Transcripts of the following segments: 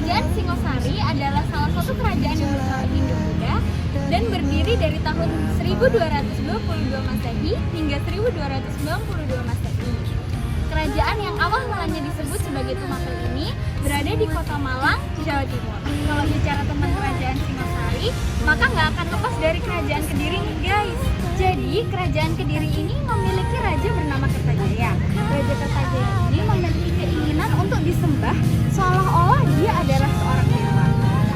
Kerajaan Singosari adalah salah satu kerajaan yang bersejarah Hindu-Buddha dan berdiri dari tahun 1222 Masehi hingga 1292 Masehi. Kerajaan yang awal mulanya disebut sebagai Tumapel ini berada di Kota Malang, Jawa Timur. Kalau bicara tentang kerajaan Singosari, maka nggak akan lepas dari kerajaan Kediri nih guys. Jadi kerajaan Kediri ini memiliki raja bernama Kertajaya. Raja Kertajaya ini memiliki keinginan untuk disembah seolah-olah dia adalah seorang dewa.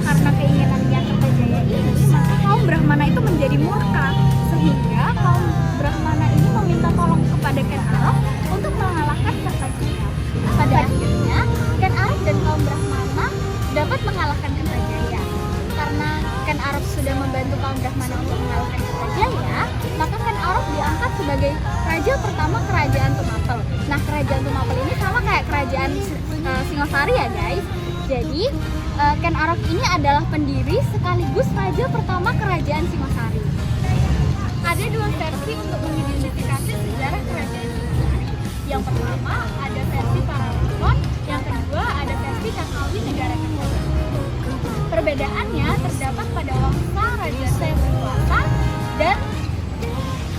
Karena keinginannya Kertajaya ini, maka kaum Brahmana itu menjadi murka, sehingga kaum Brahmana ini meminta tolong kepada Ken Arok untuk mengalahkan Kertajaya. Pada akhirnya, Ken Arok dan kaum Brahmana dapat mengalahkan Kertajaya. Karena Ken Arok sudah membantu kaum Brahmana untuk mengalahkan Kertajaya, maka Ken Arok diangkat sebagai raja pertama kerajaan Tumapel. Nah, kerajaan Tumapel ini sama kayak kerajaan Singosari ya guys. Jadi Ken Arok ini adalah pendiri sekaligus raja pertama kerajaan Singosari. Ada dua versi untuk mengidentifikasi sejarah kerajaan Singosari. Yang pertama ada versi Pararaton, yang kedua ada versi Kakawin Negara Kediri. Perbedaannya terdapat pada wangsa raja yang berkuasa dan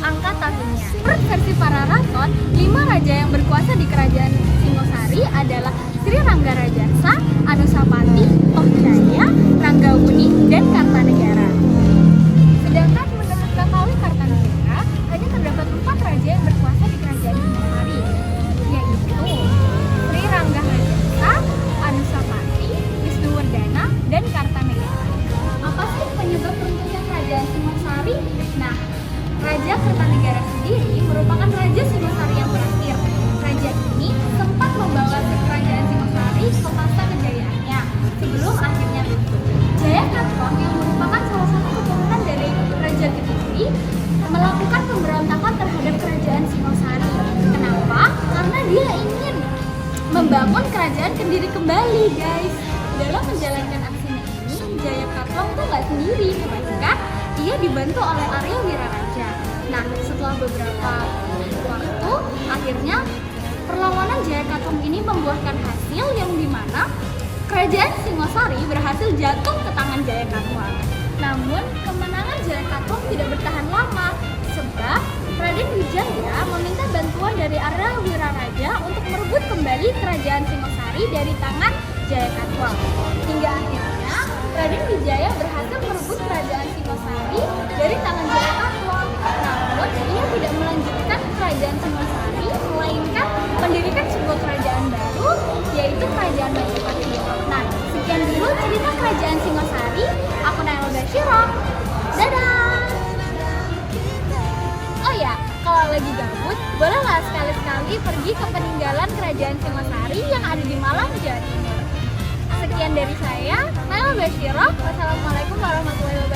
angka tahunnya. Menurut versi Pararaton, 5 raja yang berkuasa di kerajaan Singosari adalah Sri Ranggarajasa, Anusapati, Tohjaya, Ranggawuni, dan Kartanegara. Sedangkan menurut Kakawin Kartanegara, hanya terdapat 4 raja yang berkuasa di kerajaan Singosari, yaitu Sri Ranggarajasa, Anusapati, Wisnuwardana, dan Kartanegara. Apa sih penyebab runtuhnya kerajaan Singosari? Nah, Raja Kertanegara sendiri merupakan raja Singosari yang terakhir. Raja ini sempat membawa kerajaan Singosari ke masa kejayaannya sebelum akhirnya runtuh. Jayakatwang yang merupakan salah satu keturunan dari Raja Kediri melakukan pemberontakan terhadap kerajaan Singosari. Kenapa? Karena dia ingin membangun kerajaan Kediri kembali, guys. Dalam menjalankan aksinya ini, Jayakatwang tuh nggak sendiri, melainkan ia dibantu oleh Arya Wiraraja. Nah, setelah beberapa waktu, akhirnya perlawanan Jayakatwang ini membuahkan hasil yang dimana kerajaan Singosari berhasil jatuh ke tangan Jayakatwang. Namun, kemenangan Jayakatwang tidak bertahan lama, sebab Raden Wijaya meminta bantuan dari Arya Wiraraja untuk merebut kembali kerajaan Singosari dari tangan Jayakatwang. Hingga akhirnya Raden Wijaya berhasil merebut kerajaan Singosari dari tangan Jayakatwang. Namun ia tidak melanjutkan kerajaan Singosari, melainkan mendirikan sebuah kerajaan baru, yaitu kerajaan Majapahit. Nah, sekian dulu cerita kerajaan Singosari. Aku Naila Basyiro. Dadah. Oh ya, kalau lagi gabut, bolehlah sekali-sekali pergi ke peninggalan kerajaan Singosari yang ada di Malang, Jawa Timur. Sekian dari saya, Naila Basyiro. Wassalamualaikum warahmatullahi wabarakatuh.